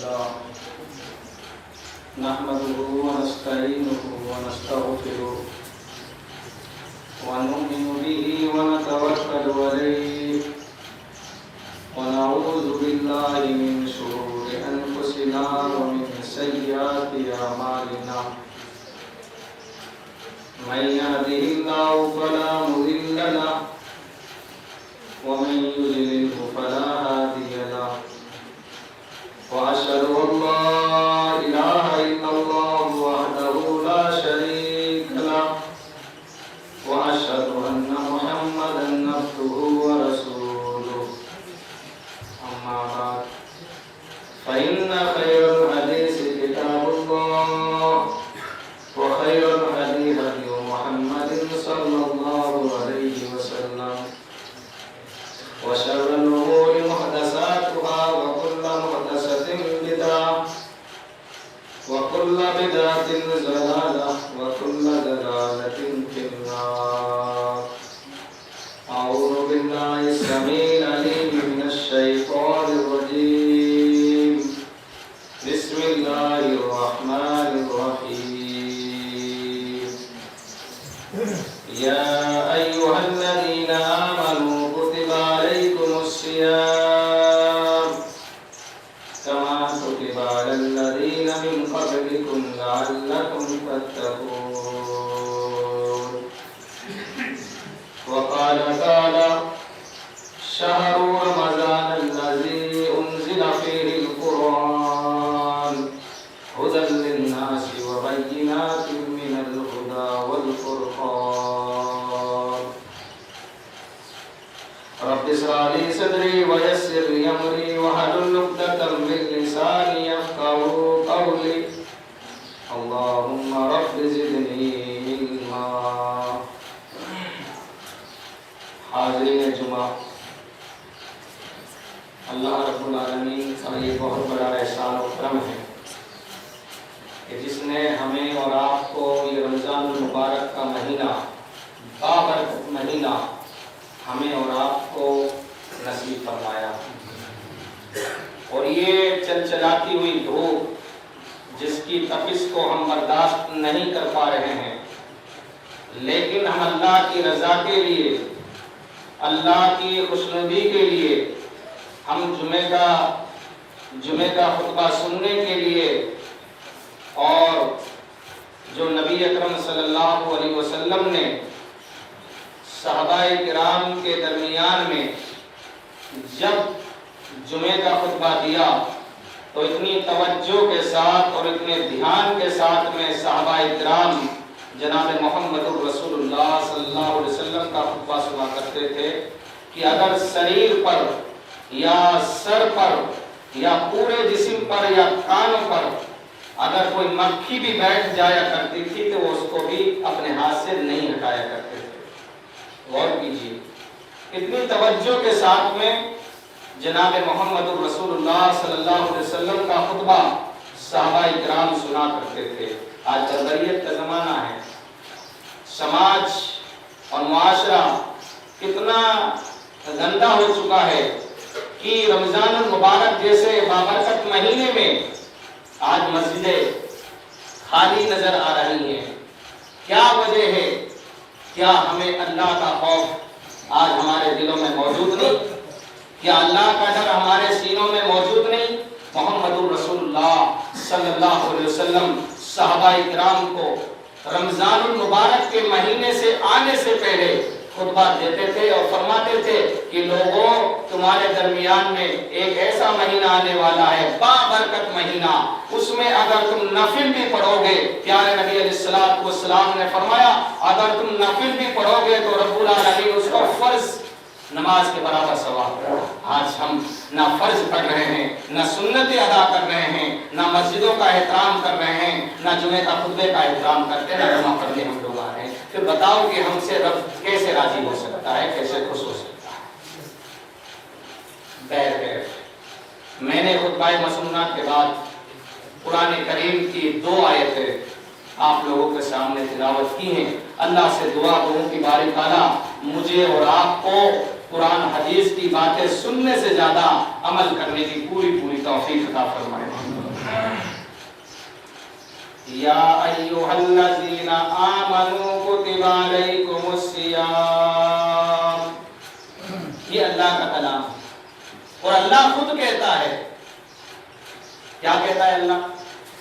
لله نحمده ونستعينه ونستغفره ونؤمن به ونتوكل عليه ونعوذ بالله من شرور أنفسنا ومن سيئات أعمالنا من يهده الله فلا مضل له ومن يضلل فلا هادي له وأشهد أن لا إله إلا الله وحده لا شريك له وأشهد أن محمدا عبده ورسوله أما بعد فإن خير الحديث كتاب الله وخير الهدي هدي محمد صلى الله عليه وسلم وشر الأمور محدثاتها وكل محدثة بدعة وكل بدعة ضلالة وكل ضلالة في النار أعوذ بالله السميع العليم من الشيطان الرجيم بسم الله الرحمن الرحيم يا أيها الذين آمنوا كتب عليكم الصيام كما كتب على الذين من قبلكم لعلكم تتقون وقال تعالى شهر رمضان الذي أنزل فيه القرآن هدى للناس وبينات من الهدى والفرقان رب اشرح لي صدري ويسر لي أمري واحلل عقدة من لساني يفقهوا قولي اللهم رب زدني علما حاضرین جمعہ اللہ رب العالمین کا یہ بہت بڑا احسان و کرم ہے کہ جس نے ہمیں اور آپ کو یہ رمضان المبارک کا مہینہ بابرکت مہینہ ہمیں اور آپ کو نصیب فرمایا اور یہ چلچلاتی ہوئی دھوپ جس کی تپش کو ہم برداشت نہیں کر پا رہے ہیں لیکن ہم اللہ کی رضا کے لیے اللہ کی خوشنودی کے لیے ہم جمعہ کا خطبہ سننے کے لیے اور جو نبی اکرم صلی اللہ علیہ وسلم نے صحابہ کرام کے درمیان میں جب جمعہ کا خطبہ دیا تو اتنی توجہ کے ساتھ اور اتنے دھیان کے ساتھ میں صحابہ کرام جناب محمد رسول اللہ صلی اللہ علیہ وسلم کا خطبہ سنا کرتے تھے کہ اگر شریر پر یا سر پر یا پورے جسم پر یا کانوں پر اگر کوئی مکھی بھی بیٹھ جایا کرتی تھی تو وہ اس کو بھی اپنے ہاتھ سے نہیں ہٹایا کرتے تھے. غور کیجیے اتنی توجہ کے ساتھ میں جناب محمد رسول اللہ صلی اللہ علیہ وسلم کا خطبہ صحابہ کرام سنا کرتے تھے. آج جبریت کا زمانہ ہے, سماج اور معاشرہ کتنا گندا ہو چکا ہے کہ رمضان المبارک جیسے بابرکت مہینے میں آج مسجدیں خالی نظر آ رہی ہیں. کیا وجہ ہے؟ کیا ہمیں اللہ کا خوف آج ہمارے دلوں میں موجود نہیں؟ کیا اللہ کا ڈر ہمارے سینوں میں موجود نہیں؟ محمد رسول اللہ صلی اللہ علیہ وسلم صحابہ کرام کو رمضان المبارک کے مہینے سے آنے سے پہلے خطبہ دیتے تھے اور فرماتے تھے کہ لوگوں تمہارے درمیان میں ایک ایسا مہینہ آنے والا ہے بابرکت مہینہ, اس میں اگر تم نفل بھی پڑھو گے, پیارے نبی علیہ السلام نے فرمایا اگر تم نفل بھی پڑھو گے تو رب العالمین اس کو فرض نماز کے برابر ثواب. آج ہم نہ فرض پڑھ رہے ہیں, نہ سنتیں ادا کر رہے ہیں, نہ مسجدوں کا احترام کر رہے ہیں, نہ جمعہ کا خطبے کا احترام کرتے, نہ جمعہ پڑھنے ہم لوگ آ رہے ہیں. پھر بتاؤ کہ ہم سے رب کیسے راضی ہو سکتا ہے, کیسے خوش ہو سکتا ہے؟ بہرکیف میں نے خطبہ مسنہ کے بعد قرآن کریم کی 2 آیتیں آپ لوگوں کے سامنے تلاوت کی ہیں. اللہ سے دعا کروں کہ باری تعالیٰ مجھے اور آپ کو قرآن حدیث کی باتیں سننے سے زیادہ عمل کرنے کی پوری توفیق عطا فرمائے. یا ایھا الذین آمنوا کتب علیکم الصیام، یہ اللہ کا کلام ہے اور اللہ خود کہتا ہے، کیا کہتا ہے اللہ؟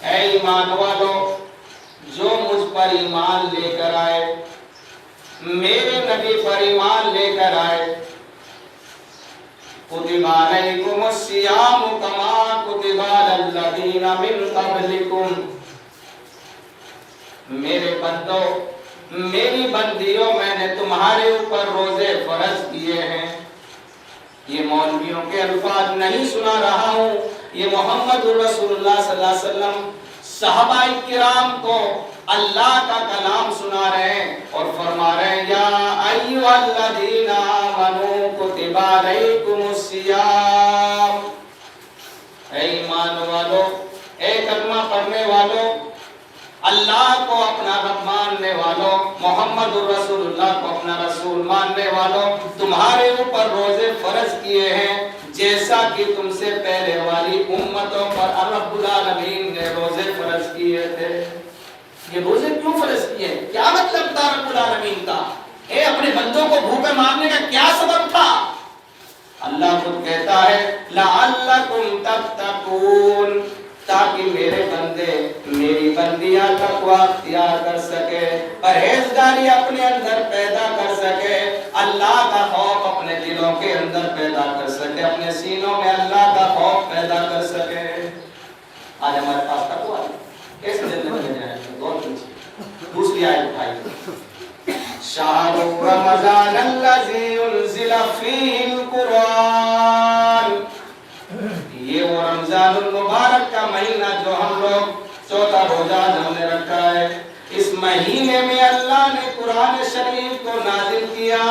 اے ایمان والو جو مجھ پر ایمان لے کر آئے، میرے نبی پر ایمان لے کر آئے، کتب علیکم الصیام کما کتب علی الذین من قبلکم، میرے بندوں میری بندیوں میں نے تمہارے اوپر روزے فرض کیے ہیں۔ یہ مولویوں کے الفاظ نہیں سنا رہا ہوں، یہ محمد رسول اللہ صلی اللہ علیہ وسلم صحابہ کرام کو اللہ کا کلام سنا رہے ہیں اور فرما رہے ہیں یا ایھا الذین آمنوا کتب علیکم الصیام، اے ایمان والو، اے کلمہ پڑھنے والو، اللہ کو اپنا رب ماننے والوں، محمد رسول اللہ کو اپنا رسول ماننے والوں، تمہارے اوپر روزے فرض کیے ہیں جیسا کہ تم سے پہلے والی امتوں پر رب العالمین نے روزے فرض کیے تھے۔ یہ روزے کیوں فرض کیے؟ کیا مطلب تھا رب العالمین کا؟ اے اپنے بندوں کو بھوکے مارنے کا کیا سبب تھا؟ اللہ خود کہتا ہے لعلکم تتقون، تاکہ میرے بندے میری بندیاں تقوی اختیار کر سکے، پرہیزگاری اپنے اندر پیدا کر سکے، اللہ کا خوف اپنے دلوں کے اندر پیدا کر سکے، اپنے سینوں میں اللہ کا خوف پیدا کر سکے۔ آج ہمارے پاس تقوی ہے، کیسے جنت میں جائیں گے؟ غور کیجیے، دوسری آیت اٹھائیے، شہر رمضان الذی انزل فیہ القرآن، یہ وہ رمضان المبارک کا مہینہ جو ہم لوگ چوتھا روزہ ہم نے رکھا ہے، اس مہینے میں اللہ نے قرآن شریف کو نازل کیا۔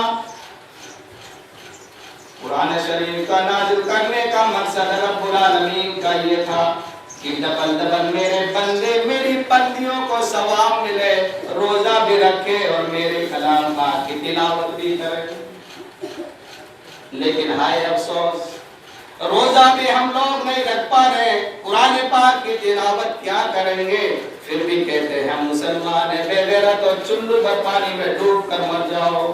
قرآن شریف کا نازل کرنے کا مقصد رب العالمین کا یہ تھا کہ ڈبل ڈبل میرے بندے میری بندیوں کو ثواب ملے، روزہ بھی رکھے اور میرے کلام پاک کی تلاوت بھی کرے۔ لیکن ہائے افسوس، روزہ بھی ہم لوگ نہیں رکھ پا رہے، قرآن پاک کی تلاوت کیا کریں گے؟ پھر بھی کہتے ہیں ہم مسلمان ہیں، بے غیرت اور چلو بھر پانی میں ڈوب کر مر جاؤ۔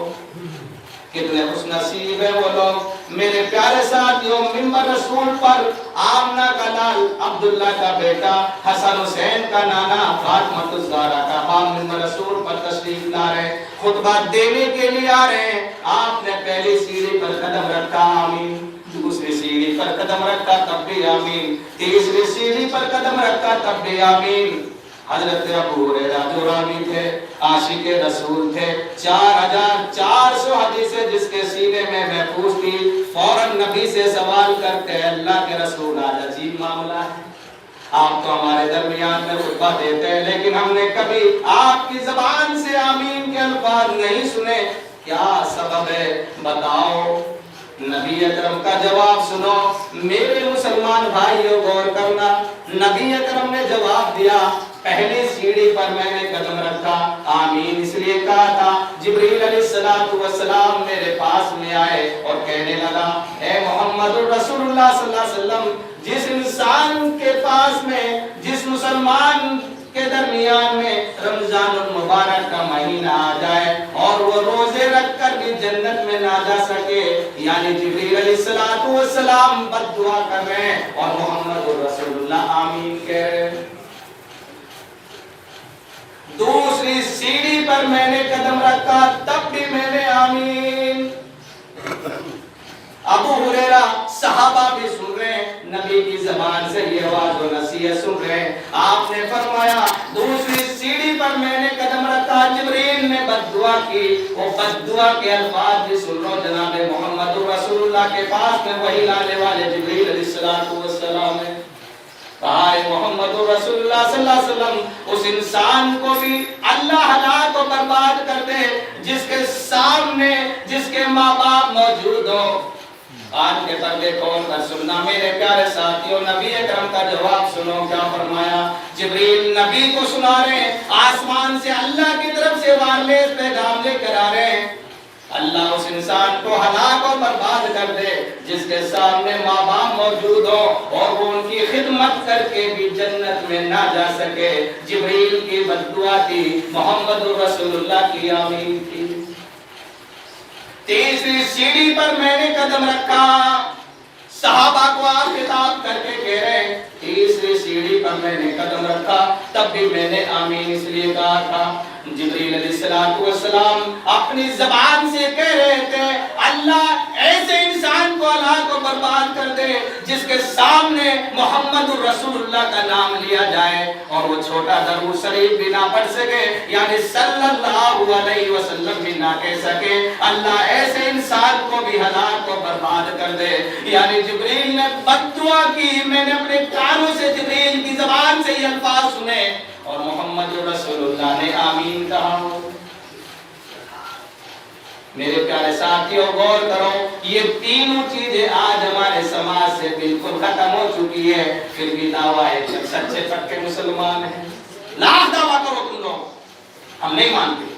کتنے خوش نصیب ہیں وہ لوگ، میرے پیارے ساتھیوں، ممبر رسول پر آمنہ کا لال عبداللہ کا بیٹا، حسن حسین کا نانا، فاطمہ الزہرا کا باپ ممبر رسول پر تشریف لا رہے ہیں، خطبہ دینے کے لیے آ رہے ہیں۔ آپ نے پہلی سیڑھی پر قدم رکھا، آمین، دوسری سیڑھی پر قدم رکھا تب بھی آمین، تیسری سیڑھی پر قدم رکھا تب بھی آمین۔ حضرت ابو ہریرہ جو راوی تھے، عاشق رسول تھے، 4400 حدیثیں جس کے سینے میں محفوظ تھی، فوراً نبی سے سوال کرتے ہیں اللہ کے رسول آج عجیب معاملہ ہے، آپ تو ہمارے درمیان میں خطبہ دیتے ہیں لیکن ہم نے کبھی آپ کی زبان سے آمین کے الفاظ نہیں سنے، کیا سبب ہے بتاؤ؟ نبی اکرم کا جواب سنو میرے مسلمان بھائیوں، غور کرنا۔ نبی اکرم نے جواب دیا، پہلی سیڑھی پر میں نے قدم رکھا، آمین اس لیے کہا تھا، جبریل علیہ السلام میرے پاس میں آئے اور کہنے لگا اے محمد رسول اللہ صلی اللہ علیہ وسلم، جس انسان کے پاس میں، جس مسلمان کے درمیان میں رمضان المبارک کا مہینہ آ جائے اور وہ روزے رکھ کر بھی جنت میں نہ جا سکے، یعنی جبریل علیہ السلام بد دعا کر رہے ہیں اور محمد رسول اللہ آمین کہہ رہے ہیں۔ دوسری سیڑھی پر میں نے قدم رکھا تب بھی میں نے آمین۔ ابو ہریرہ صحابہ بھی سن رہے ہیں، نبی کی زبان سے یہ آواز و نصیحت سن رہے ہیں، آپ نے فرمایا دوسری سیڑھی پر میں نے قدم رکھا، جبریل نے بد دعا کی، وہ بد دعا کے الفاظ بھی سن لو، جناب محمد رسول اللہ کے پاس میں وہی لانے والے جبریل علیہ السلام ہے، کہا محمد رسول اللہ صلی اللہ علیہ وسلم، اس انسان کو بھی اللہ ہلاک و برباد کر دے جس کے سامنے جس کے ماں باپ موجود ہو۔ آج کے پردے کھول کر سننا میرے پیارے ساتھیوں، نبی اکرم کا جواب سنو، کیا فرمایا؟ جبریل نبی کو سنا رہے ہیں، آسمان سے اللہ کی طرف سے وائرلیس پیغام لے کر آ رہے ہیں، اللہ اس انسان کو ہلاک اور برباد کر دے جس کے سامنے ماں باپ موجود ہو اور وہ ان کی خدمت کر کے بھی جنت میں نہ جا سکے۔ جبریل کی بد دعا تھی، محمد رسول اللہ کی آمین تھی۔ تیسری سیڑھی پر میں نے قدم رکھا، صحابہ کو آپ خطاب کر کے کہہ رہے ہیں تیسری سیڑھی پر میں نے قدم رکھا، تب بھی میں نے آمین اس لیے کہا تھا۔ جبریل علیہ السلام اپنی زبان سے کہہ رہے تھے اللہ ایسے انسان کو ہلاک و برباد کر دے جس کے سامنے محمد الرسول اللہ کا نام لیا جائے اور وہ چھوٹا درود شریف بھی نہ پڑھ سکے، یعنی صلی اللہ علیہ وسلم بھی نہ کہہ سکے۔ اللہ ایسے انسان کو بھی ہلاک و برباد کر دے۔ یعنی جبریل نے بد دعا کی، میں نے اپنے کانوں سے جبریل کی زبان سے یہ الفاظ سنے اور محمد رسول اللہ نے آمین کہا۔ میرے پیارے ساتھیوں غور کرو، یہ تینوں چیزیں آج ہمارے سماج سے بالکل ختم ہو چکی ہے، پھر بھی دعویٰ ہے کہ سچے پکے مسلمان ہیں۔ لاکھ دعویٰ کرو تم لوگ، ہم نہیں مانتے۔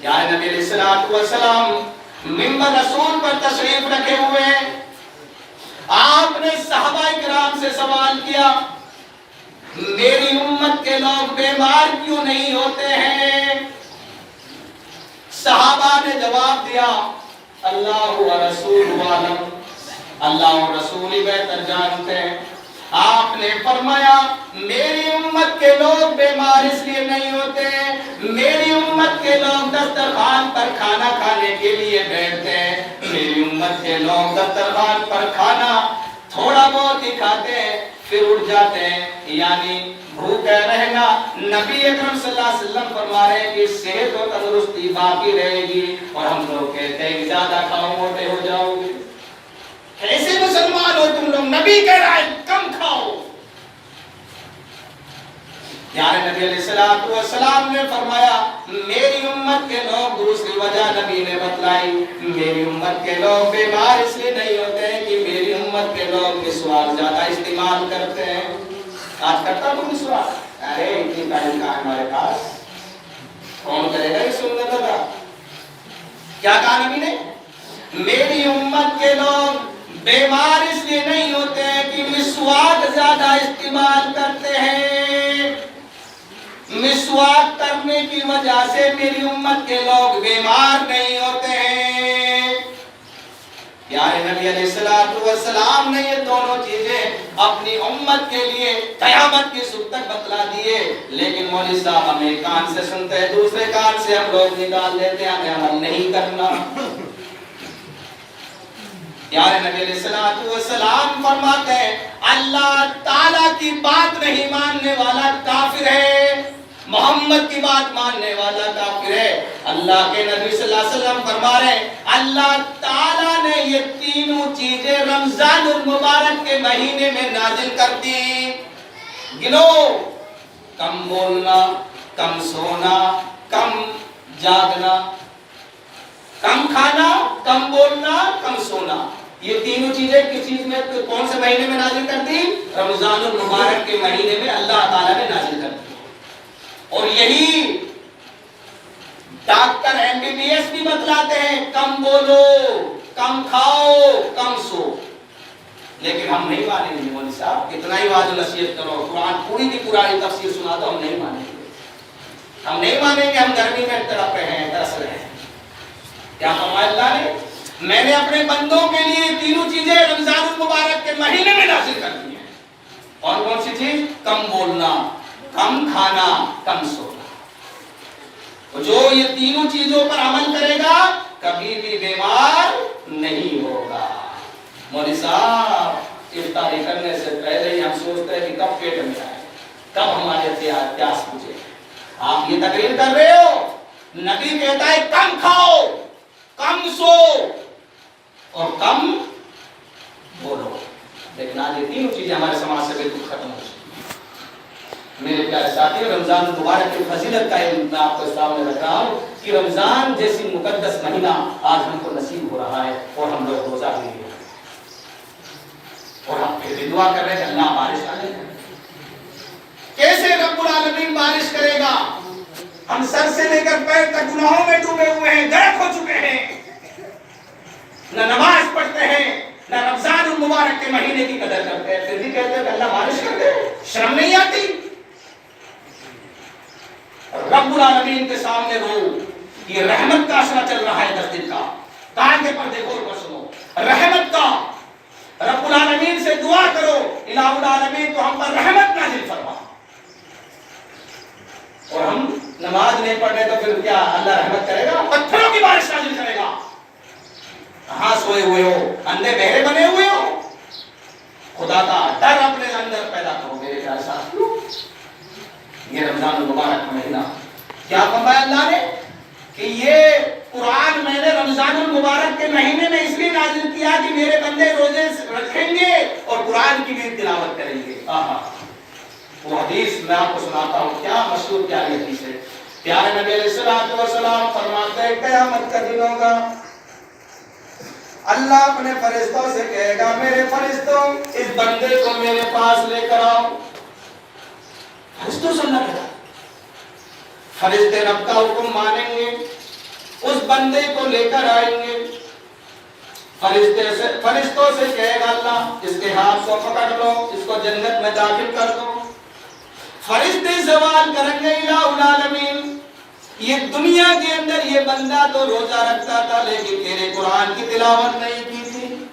یا نبی علیہ السلام منبر رسول پر تشریف رکھے ہوئے، آپ نے صحابہ کرام سے سوال کیا میری امت کے لوگ بیمار کیوں نہیں ہوتے ہیں؟ صحابہ نے جواب دیا اللہ و رسول عالم، اللہ و رسول ہی بہتر جانتے ہیں۔ آپ نے فرمایا میری امت کے لوگ بیمار اس لیے نہیں ہوتے، میری امت کے لوگ دسترخوان پر کھانا کھانے کے لیے بیٹھتے ہیں، میری امت کے لوگ دسترخوان پر کھانا تھوڑا بہت ہی کھاتے ہیں پھر اٹھ جاتے ہیں، یعنی بھوکے رہنا۔ نبی اکرم صلی اللہ علیہ وسلم فرما رہے ہیں کہ صحت و تندرستی باقی رہے گی، اور ہم لوگ کہتے ہیں کہ زیادہ کھاؤ موٹے ہو جاؤ گے۔ کیسے مسلمان ہو تم لوگ؟ نبی کہہ رہا ہے کم کھاؤ۔ یعنی نبی علیہ السلام نے فرمایا میری امت کے لوگ، دوسری وجہ نبی نے بتلائی، میری امت کے لوگ بیمار اس لیے نہیں ہوتے ہیں کہ میری امت کے لوگ مسواک زیادہ استعمال کرتے ہیں۔ آج کرتا ہوں مسواک؟ ارے اتنی ٹائم کہاں ہے ہمارے پاس، کون کرے گا یہ سنت ادا؟ کیا کہا نبی نے؟ میری امت کے لوگ بیمار اس لیے نہیں ہوتے ہیں کہ مسواک زیادہ استعمال کرتے ہیں، مسواک کرنے کی وجہ سے میری امت کے لوگ بیمار نہیں ہوتے ہیں۔ پیارے نبی علیہ السلام نے یہ دونوں چیزیں اپنی امت کے لیے قیامت کی صبح تک بتلا دیے، لیکن مولوی صاحب ہم ایک کان سے سنتے ہیں دوسرے کان سے ہم لوگ نکال لیتے ہیں، ہمیں عمل نہیں کرنا۔ پیارے نبی علیہ السلام فرماتے ہیں اللہ تعالیٰ کی بات نہیں ماننے والا کافر ہے، محمد کی بات ماننے والا کافر ہے۔ اللہ کے نبی صلی اللہ علیہ وسلم فرما رہے ہیں اللہ تعالیٰ نے یہ تینوں چیزیں رمضان المبارک کے مہینے میں نازل کر دی۔ گنو، کم بولنا، کم سونا، کم جاگنا، کم کھانا، کم بولنا، کم سونا، یہ تینوں چیزیں کس چیز میں، کون سے مہینے میں نازل کر دی؟ رمضان المبارک کے مہینے میں اللہ تعالیٰ نے نازل کر دی۔ اور یہی ڈاکٹر MBBS بھی بتلاتے ہیں کم بولو، کم کھاؤ، کم سو، لیکن ہم نہیں مانیں گے۔ مولوی صاحب اتنا ہی واضح نصیحت کرو، قرآن پوری کی پرانی تفسیر سنا دو، ہم نہیں مانیں گے، ہم نہیں مانیں گے، ہم گرمی میں تڑپ رہے ہیں، ترس رہے ہیں۔ کیا فرمایا اللہ نے؟ میں نے اپنے بندوں کے لیے تینوں چیزیں رمضان المبارک کے مہینے میں نازل کر دی ہیں۔ کون کون سی چیز؟ کم بولنا، کم کھانا، کم سونا۔ جو یہ تینوں چیزوں پر عمل کرے گا کبھی بھی بیمار نہیں ہوگا۔ مولوی صاحب افطاری کرنے سے پہلے ہی ہم سوچتے ہیں کہ کب پیٹ میں آئے، کب ہمارے پیاس بجھے۔ آپ یہ تقریر کر رہے ہو، نبی کہتا ہے کم کھاؤ، کم سو اور کم بولو، لیکن آج یہ تینوں چیزیں ہمارے سماج سے بالکل ختم ہو چکی۔ میرے پیارے ساتھیوں، رمضان المبارک کی فضیلت کا علم میں آپ کو سامنے رکھ رہا ہوں کہ رمضان جیسی مقدس مہینہ آج ہم کو نصیب ہو رہا ہے اور ہم لوگ روزہ بھی لے رہے ہیں، اور ہم پھر بھی دعا کر رہے ہیں کہ اللہ بارش ڈالے۔ کیسے رب العالمین بارش کرے گا؟ ہم سر سے لے کر پیر تک گناہوں میں ڈوبے ہوئے ہیں، غرق ہو چکے ہیں، نہ نماز پڑھتے ہیں، نہ رمضان المبارک کے مہینے کی قدر کرتے ہیں، پھر بھی کہتے ہیں کہ اللہ مالش کر دے، شرم نہیں آتی؟ رب العالمین کے سامنے رو، یہ رحمت کا اشرا چل رہا ہے 10 دن کا، کان کے پردے کھول کر سنو، رحمت کا، رب العالمین سے دعا کرو الہ العالمین تو ہم پر رحمت نازل فرما، اور ہم نماز نہیں پڑھ رہے تو پھر کیا اللہ رحمت کرے گا؟ پتھروں کی بارش نازل کرے گا۔ کہاں سوئے ہوئے ہو، اندھے بہرے بنے ہوئے ہو؟ خدا کا ڈر اپنے اندر پیدا کرو میرے پیارے ساتھیوں۔ یہ رمضان المبارک کا مہینہ کیا فرمایا اللہ نے کہ یہ قرآن میں نے رمضان المبارک کے مہینے میں اس لیے نازل کیا کہ میرے بندے روزے رکھیں گے اور قرآن کی بھی تلاوت کریں گے۔ وہ حدیث میں آپ کو سناتا ہوں، کیا مشہور پیاری حدیث ہے۔ پیارے نبی علیہ الصلوۃ والسلام فرماتے ہیں قیامت کا دن ہوگا، اللہ اپنے فرشتوں سے کہے گا میرے فرشتوں اس بندے کو میرے پاس لے کر آؤ۔ فرشتوں سے اللہ کہتا، فرشتے رب کا حکم مانیں گے، اس بندے کو لے کر آئیں گے، فرشتوں سے کہے گا اللہ اس کے ہاتھ کو پکڑ لو، اس کو جنت میں داخل کر دو۔ فرشتے سوال کریں گے الہ العالمین یہ دنیا کے اندر یہ بندہ تو روزہ رکھتا تھا لیکن تیرے قرآن کی تلاوت نہیں کی تھی۔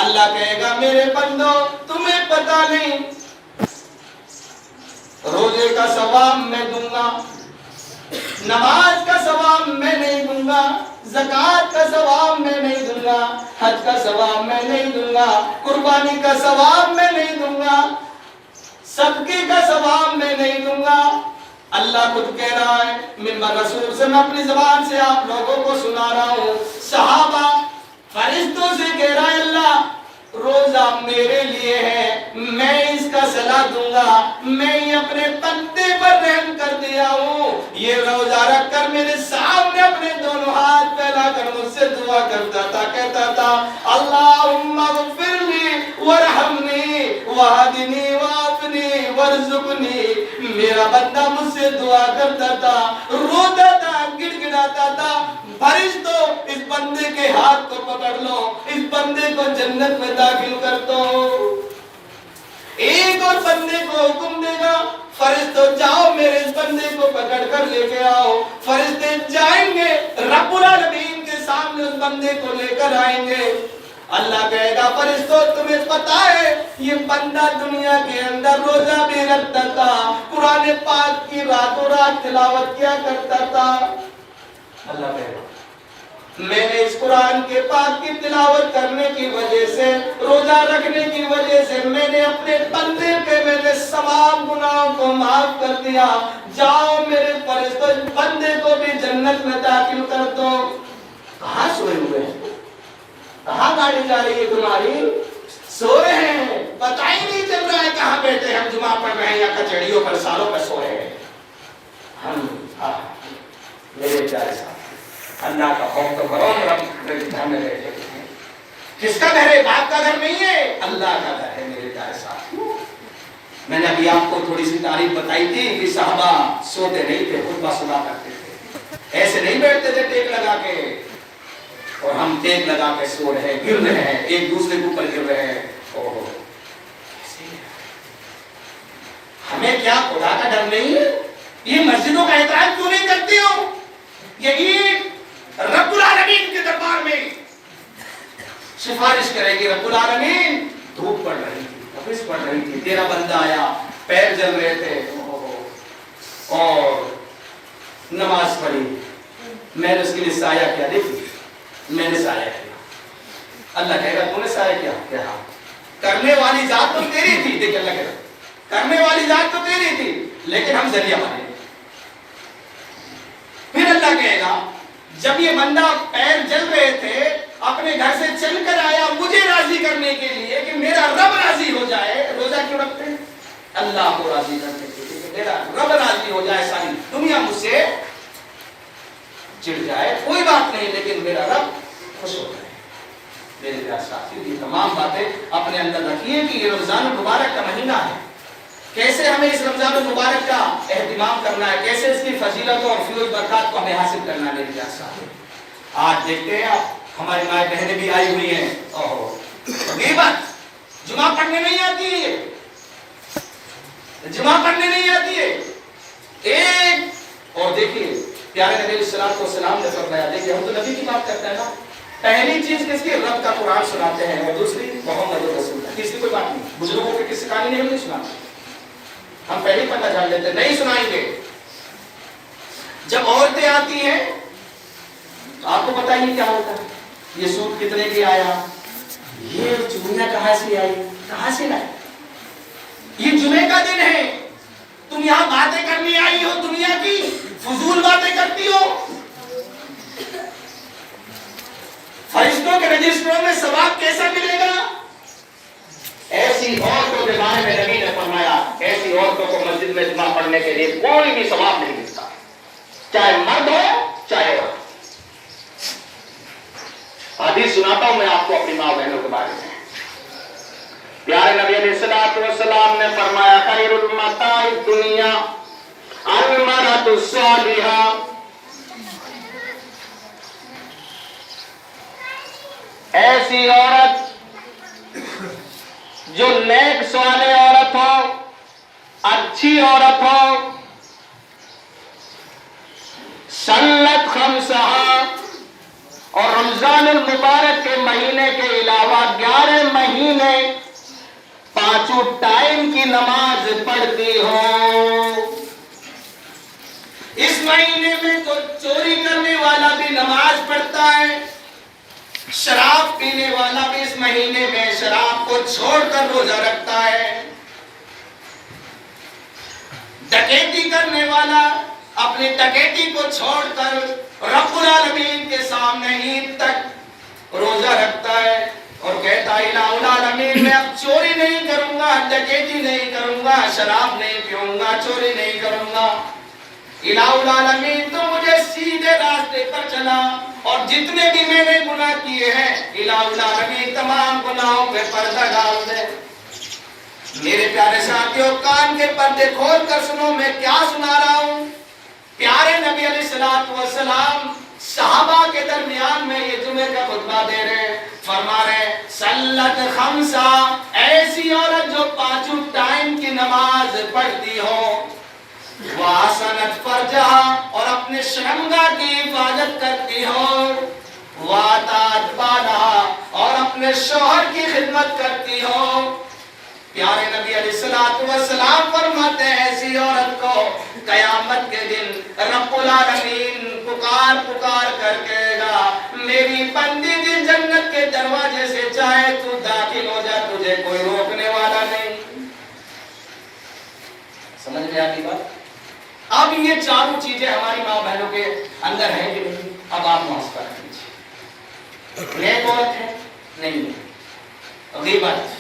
اللہ کہے گا میرے بندو تمہیں پتہ نہیں، روزے کا ثواب میں دوں گا، نماز کا ثواب میں نہیں دوں گا، زکوٰۃ کا ثواب میں نہیں دوں گا، حج کا ثواب میں نہیں دوں گا، قربانی کا ثواب میں نہیں دوں گا، صدقے کا ثواب میں نہیں دوں گا۔ اللہ خود کہہ رہا ہے، ممبر رسول سے میں اپنی زبان سے آپ لوگوں کو سنا رہا ہوں، صحابہ فرشتوں سے کہہ رہا ہے اللہ روزہ میرے لیے ہے، میں اس کا صلاح دوں گا، میں یہ اپنے بندے پر رحم کر دیا ہوں، یہ روزہ رکھ کر میرے سامنے اپنے دونوں ہاتھ پھیلا کر مجھ سے دعا کرتا تھا، کہتا تھا اللہم اغفر لی ورحمنی وہدنی وعافنی وارزقنی۔ میرا بندہ مجھ سے دعا کرتا تھا، روتا تھا، گڑ گڑاتا تھا، فرشتوں اس بندے کے ہاتھ کو پکڑ لو، اس بندے کو جنت میں داخل کر دو۔ ایک اور بندے کو حکم دے گا فرشتوں جاؤ میرے اس بندے کو پکڑ کر لے کے آؤ، فرشتے جائیں گے رب العالمین کے سامنے اس بندے کو لے کر آئیں گے۔ اللہ کہے گا فرشتوں تمہیں پتا ہے یہ بندہ دنیا کے اندر روزہ بھی رکھتا تھا، قرآن پاک کی راتوں رات تلاوت کیا کرتا تھا۔ اللہ کہے گا میں نے اس قرآن کے پاک کی تلاوت کرنے کی وجہ سے، روزہ رکھنے کی وجہ سے میں نے اپنے بندے کے میرے تمام گناہوں کو معاف کر دیا، جاؤ میرے فرشتوں بندے کو بھی جنت میں داخل کر دو۔ کہاں سوئے ہوئے ہیں؟ کہاں گاڑی جا رہی ہے تمہاری؟ سو رہے ہیں، پتہ ہی نہیں چل رہا ہے کہاں بیٹھے ہم جمعہ پڑھ رہے ہیں یا کچڑیوں پر سالوں پر سو رہے ہیں ہم۔ میرے پیارے صاحب اللہ کا خوف تو کرو، رب گھر میں بیٹھے ہیں، کس کا گھر ہے؟ باپ کا گھر نہیں ہے، اللہ کا گھر ہے میرے پیارے صاحب۔ میں نے ابھی آپ کو تھوڑی سی تعریف بتائی تھی کہ صحابہ سوتے نہیں تھے، خطبہ سنا کرتے تھے، ایسے نہیں بیٹھتے تھے ٹیک لگا کے، اور ہم ٹیک لگا کے سو رہے ہیں، گر رہے ہیں، ایک دوسرے کے اوپر گر رہے ہیں۔ ہمیں کیا خدا کا ڈر نہیں ہے؟ یہ مسجدوں کا احترام کیوں نہیں کرتے ہو؟ یہی رب العالمین کے دربار میں سفارش کرے گی، رب العالمین دھوپ پڑ رہی تھی، تپش پڑ رہی تھی، تیرا بندہ آیا، پیر جل رہے تھے اور نماز پڑھی، میں نے اس کے لیے سایہ کیا، دیکھیے میں نے سایہ کیا۔ اللہ کہے گا تو نے سایہ کیا؟ کہ ہاں، کرنے والی ذات تو تیری تھی، دیکھیں اللہ کہے گا کرنے والی ذات تو تیری تھی لیکن ہم ذریعہ بنے۔ پھر اللہ کہے گا جب یہ بندہ پیر جل رہے تھے اپنے گھر سے چل کر آیا مجھے راضی کرنے کے لیے کہ میرا رب راضی ہو جائے، روزہ کیوں رکھتے ہیں؟ اللہ کو راضی کرنے کے لیے کہ میرا رب راضی ہو جائے، ساری دنیا مجھ سے چڑ جائے کوئی بات نہیں لیکن میرا رب خوش ہو جائے۔ میرے پیارے ساتھیو یہ تمام باتیں اپنے اندر رکھیے کہ یہ رمضان المبارک کا مہینہ ہے، کیسے ہمیں اس رمضان المبارک کا اہتمام کرنا ہے، کیسے اس کی فضیلت اور فیوز برکات کو ہمیں حاصل کرنا ہے میرے پیارے ساتھی۔ آج دیکھتے ہیں آپ ہماری مائیں بہنیں بھی آئی ہوئی ہیں، غیبت جمعہ پڑھنے نہیں آتی ہے، جمعہ پڑھنے نہیں آتی ہے ایک۔ اور دیکھیے پیارے نبی علیہ السلام نے فرمایا، دیکھیے ہم تو نبی کی بات کرتے ہیں نا، پہلی چیز کس کی؟ رب کا قرآن سناتے ہیں، اور دوسری محمد رسول اللہ۔ تیسری کوئی بات نہیں، بزرگوں کی کسی کہانی نہیں، ہم نہیں سناتے، ہم پہلے پتہ جان لیتے نہیں سنائیں گے۔ جب عورتیں آتی ہیں تو آپ کو بتائیے کیا ہوتا ہے، یہ سوٹ کتنے کی آیا، یہ چوڑیاں کہاں سے آئی، کہاں سے لائی، یہ جمعے کا دن ہے، تم یہاں باتیں کرنے آئی ہو، دنیا کی فضول باتیں کرتی ہو، فرشتوں کے رجسٹروں میں ثواب کیسا ملے گا؟ ایسی عورتوں کے بارے میں نبی نے فرمایا، ایسی عورتوں کو مسجد میں جمعہ پڑھنے کے لیے کوئی بھی ثواب نہیں ملتا، چاہے مرد ہو چاہے عورت۔ حدیث سناتا ہوں میں آپ کو اپنی ماں بہنوں کے بارے میں۔ پیارے نبی علیہ السلام نے فرمایا، خیر المتاع الدنیا المرأۃ الصالحہ، ایسی عورت جو نیک صالح عورت ہو، اچھی عورت ہو، سلت خمسہا، اور رمضان المبارک کے مہینے کے علاوہ 11 مہینے پانچوں ٹائم کی نماز پڑھتی ہو۔ اس مہینے میں تو چوری کرنے والا بھی نماز پڑھتا ہے، شراب پینے والا بھی اس مہینے میں شراب کو چھوڑ کر روزہ رکھتا ہے، ڈکیتی کرنے والا اپنی ڈکیتی کو چھوڑ کر رب العالمین کے سامنے عید تک روزہ رکھتا ہے اور کہتا ہے الہ العالمین میں اب چوری نہیں کروں گا، ڈکیتی نہیں کروں گا، شراب نہیں پیوں گا، چوری نہیں کروں گا، الہ العالمین تو مجھے سیدھے راستے پر چلا، اور جتنے بھی میں نے گناہ کیے ہیں الہ العالمین تمام گناہوں پہ پردہ ڈال دے۔ میرے پیارے ساتھیوں، کان کے پردے کھول کر سنو میں کیا سنا رہا ہوں۔ پیارے نبی علیہ السلام صحابہ کے درمیان میں یہ جمعے کا خطبہ دے رہے ہیں، فرما رہے ہیں سلت خمسہ، ایسی عورت جو پانچوں ٹائم کی نماز پڑھتی ہو، وَحَسَنَتْ فَرْجَهَا، اور اپنے شرمگاہ کی حفاظت کرتی ہو، وَأَطَاعَتْ بَالَهَا، اور اپنے شوہر کی خدمت کرتی ہو۔ پیارے نبی علیہ السلام فرماتے ہیں ایسی عورت کو قیامت کے دن رب العالمین پکار پکار کر کہے گا، میری بندی جی جنت کے دروازے سے چاہے تو داخل ہو جا، تجھے کوئی روکنے والا نہیں۔ سمجھ میں آتی بات؟ اب یہ چاروں چیزیں ہماری ماں بہنوں کے اندر ہیں کہ نہیں؟ اب آپ محاسبہ کیجیے، نیک عورت ہے نہیں ہے، غیبت،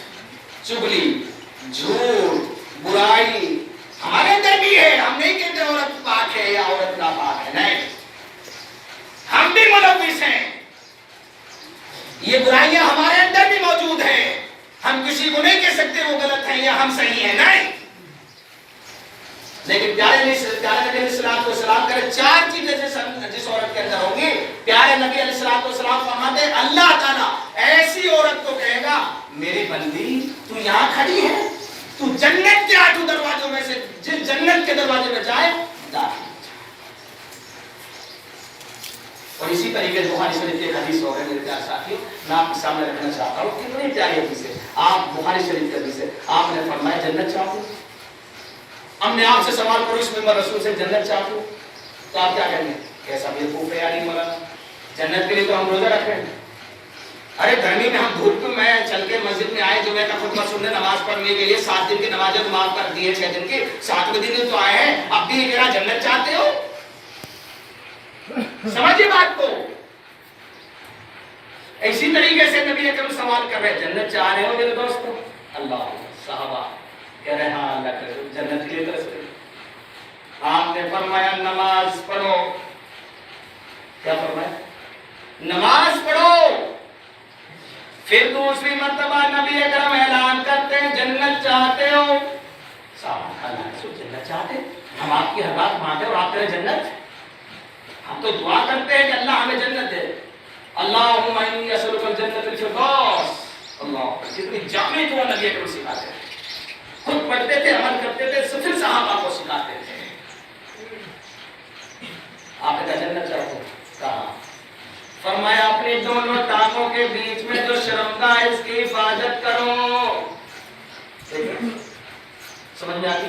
چغلی، جھوٹ، برائی ہمارے اندر بھی ہے، ہم نہیں کہتے عورت پاک ہے یا عورت ناپاک ہے، نہیں، ہم بھی ملوث ہیں، یہ برائیاں ہمارے اندر بھی موجود ہیں، ہم کسی کو نہیں کہہ سکتے وہ غلط ہیں یا ہم صحیح ہیں، نہیں۔ لیکن پیارے نبی علیہ السلام کرے چار چیزیں جس عورت کے اندر ہوں گی، پیارے نبی علیہ السلام فرماتے ہیں اللہ تعالیٰ ایسی عورت کو کہے گا، میری بندی تو یہاں کھڑی ہے، تو جنت کے 8 دروازوں میں سے جس جنت کے دروازے میں جائے داخل۔ اور اسی طریقے سے بخاری شریف کی حدیث ہو رہے میرے پیارے ساتھیوں، میں آپ کے سامنے رکھنا چاہتا ہوں، کتنی پیاری حدیث ہے، آپ بخاری شریف کی حدیث ہے، آپ نے فرمایا جنت چاہتے ہو؟ ہم نے آپ سے سوال کرو اس ممبر رسول سے جنت چاہتے ہو تو آپ کیا کہیں گے؟ کیسا بیوقوف ہے علی مولانا، جنت کے لیے تو ہم روزہ رکھ رہے ہیں، ارے گرمی میں ہم دھوپ میں چل کے مسجد میں آئے جمعہ کا خطبہ سننے نماز پڑھنے کے لیے، 7 دن کی نمازیں تو معاف کر دی ہے، 6 دن کی، 7ویں دن تو آئے ہیں، اب بھی میرا جنت چاہتے ہو؟ سمجھے بات کو؟ اسی طریقے سے نبی اکرم سوال کر رہے جنت چاہ رہے ہو میرے دوستو؟ اللہ صحابہ کہہ رہے ہاں اللہ کرے جنت کے لیے ترس رہے۔ آپ نے فرمایا نماز پڑھو، کیا فرمایا؟ نماز پڑھو۔ پھر دوسری مرتبہ نبی اکرم اعلان کرتے ہیں جنت چاہتے ہو؟ صحابہ اللہ رسول جنت چاہتے ہیں، ہم آپ کی ہر بات مانتے اور آپ کریں جنت. ہم تو دعا کرتے ہیں کہ اللہ ہمیں جنت دے. اللہم انی اسألک الجنۃ الفردوس. اللہ کتنی جامع دعا نبی اکرم سکھاتے ہیں. خود پڑھتے تھے، عمل کرتے تھے، پھر صحابہ کو سکھاتے تھے. آپ کا جنت چاہتے ہیں. کہا فرمایا اپنی دونوں ٹانگوں کے بیچ میں جو شرمگاہ ہے اس کی حفاظت کرو. سمجھ میں آتی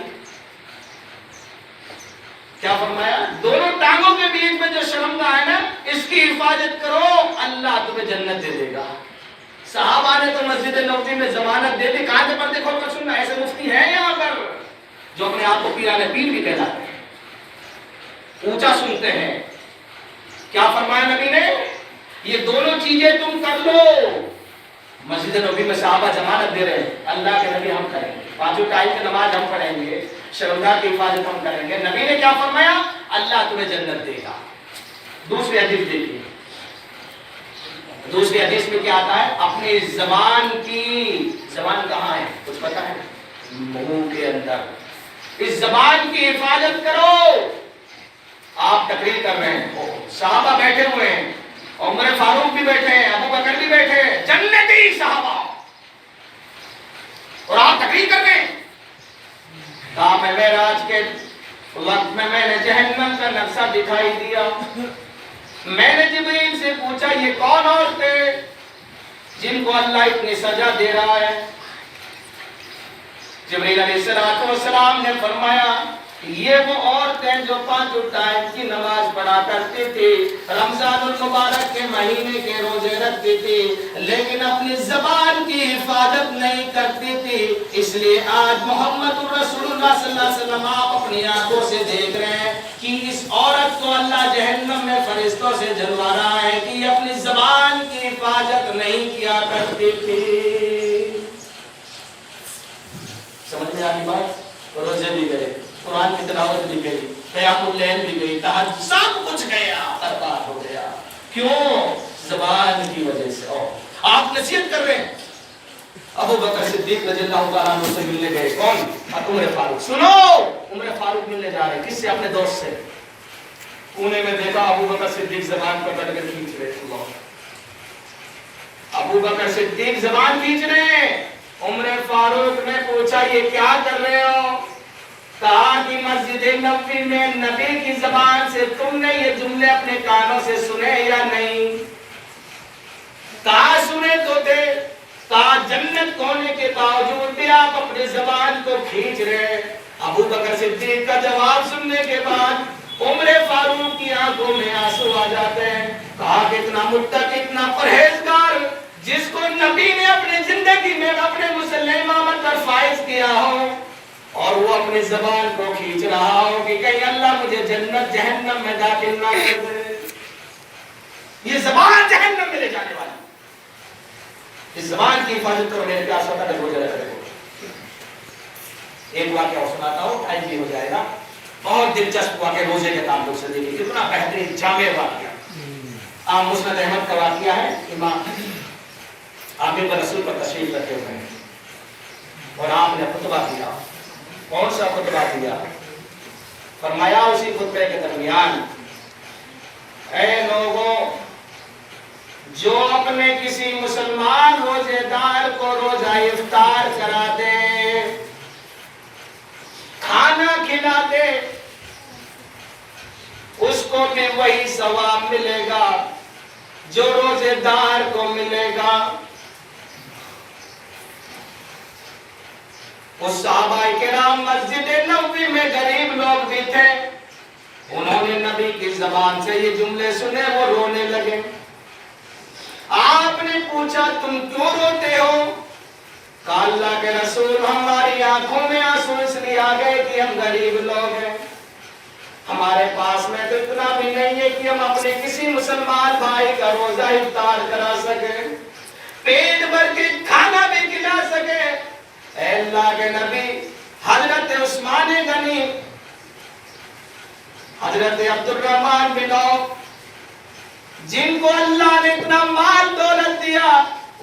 کیا فرمایا؟ دونوں ٹانگوں کے بیچ میں جو شرمگاہ ہے نا اس کی حفاظت کرو، اللہ تمہیں جنت دے دے گا. صحابہ نے تو مسجد نبوی میں ضمانت دے دی. کہاں سے پردے کھول کر سننا؟ ایسے مفتی ہیں یہاں پر جو اپنے آپ کو پیرانے پیر بھی کہلاتے ہیں، اونچا سنتے ہیں. کیا فرمایا نبی نے؟ یہ دونوں چیزیں تم کر لو. مسجد نبوی میں صحابہ ضمانت دے رہے ہیں، اللہ کے نبی ہم کریں گے، پانچوں ٹائم کی نماز ہم پڑھیں گے، شرمگاہ کی حفاظت ہم کریں گے. نبی نے کیا فرمایا؟ اللہ تمہیں جنت دے گا. دوسری حدیث دیکھیے، دوسری حدیث میں کیا آتا ہے؟ اپنی زبان کی، زبان کہاں ہے کچھ پتا ہے؟ منہ کے اندر. اس زبان کی حفاظت کرو. آپ تقریر کر رہے ہیں، صحابہ بیٹھے ہوئے ہیں، عمر فاروق بھی بیٹھے ہیں، ابو بکر بھی بیٹھے ہیں، جنتی صحابہ، اور آپ تقریر کر رہے ہیں. کہا میں معراج کے وقت میں نے جہنم کا نقشہ دکھائی دیا. میں نے جبریل سے پوچھا یہ کون عورتیں جن کو اللہ اتنی سزا دے رہا ہے؟ جبریل علیہ السلام نے فرمایا یہ وہ عورتیں جو پانچوں ٹائم کی نماز پڑھا کرتی تھی، رمضان المبارک کے مہینے کے روزے رکھتی تھی، لیکن اپنی زبان کی حفاظت نہیں کرتی تھی. اس لیے آج محمد رسول اللہ صلی اللہ علیہ وسلم آپ اپنی آنکھوں سے دیکھ رہے ہیں کہ اس عورت کو اللہ جہنم میں فرشتوں سے جلوا رہا ہے کہ یہ اپنی زبان کی حفاظت نہیں کیا کرتی تھی. سمجھ میں آئی بات؟ روزے بھی گئے، قرآن کی تلاوت بھی گئی، قیام اللیل بھی گئی، تہجد سب کچھ گیا، برباد ہو گیا. کیوں؟ زبان کی وجہ سے. آپ نصیحت کر رہے ہیں. ابو بکر صدیق رضی اللہ تعالیٰ عنہ سے ملنے گئے. کون؟ عمر فاروق. سنو، عمر فاروق ملنے جا رہے ہیں. کس سے؟ اپنے دوست سے. کونے میں دیکھا ابو بکر صدیق زبان پکڑ کر کھینچ رہے. ابو بکر صدیق زبان کھینچ رہے ہیں. عمر فاروق نے پوچھا یہ کیا کر رہے ہو؟ کہا کہ مسجد نبوی میں نبی کی زبان سے تم نے یہ جملے اپنے کانوں سے سنے یا نہیں؟ کہا سنے تو تھے. کہا جنت ہونے کے باوجود بھی آپ اپنی زبان کو کھینچ رہے. ابو بکر صدیق کا جواب سننے کے بعد عمر فاروق کی آنکھوں میں آنسو آ جاتے ہیں. کہا کہ اتنا متقی، اتنا پرہیزگار، جس کو نبی نے اپنی زندگی میں اپنے مسلح امامت پر فائز کیا ہو، اور وہ اپنی زبان کو کھینچ رہا ہو کہ کہیں اللہ مجھے جنت جہنم میں داخل نہ کر دے. یہ زبان جہنم میں لے جانے والی. اس زبان کی حفاظت کرو. میرے پیار سے بتا روزے رکھو. ایک واقعہ اور سناتا ہوں، ٹائم بھی ہو جائے گا. بہت دلچسپ واقعہ روزے کے تعلق سے. دیکھیے کتنا بہترین جامع واقعہ. مسند احمد کا واقعہ ہے. امام عامر بن رسول پر تشریف رکھے ہوئے ہیں اور آپ نے خطبہ دیا. کون سا خطبہ دیا؟ فرمایا اسی خطبے کے درمیان اے لوگوں جو اپنے کسی مسلمان روزے دار کو روزہ افطار کرا دے، کھانا کھلا دے، اس کو بھی وہی ثواب ملے گا جو روزے دار کو ملے گا. اس صحابہ کرام مسجد نبوی میں غریب لوگ بھی تھے. انہوں نے نبی کی زبان سے یہ جملے سنے، وہ رونے لگے. آپ نے پوچھا تم کیوں روتے ہو؟ کہا اللہ کے رسول ہماری آنکھوں میں آنسو اس لیے آ گئے کہ ہم غریب لوگ ہیں، ہمارے پاس میں تو اتنا بھی نہیں ہے کہ ہم اپنے کسی مسلمان بھائی کا روزہ افطار کرا سکیں، پیٹ بھر کے کھانا بھی کھلا سکیں. اے اللہ کے نبی، حضرت عثمان غنی، حضرت عبد الرحمن بن عوف، جن کو اللہ نے اتنا مال دولت دیا،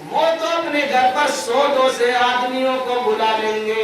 وہ تو اپنے گھر پر 100-200 آدمیوں کو بلا لیں گے.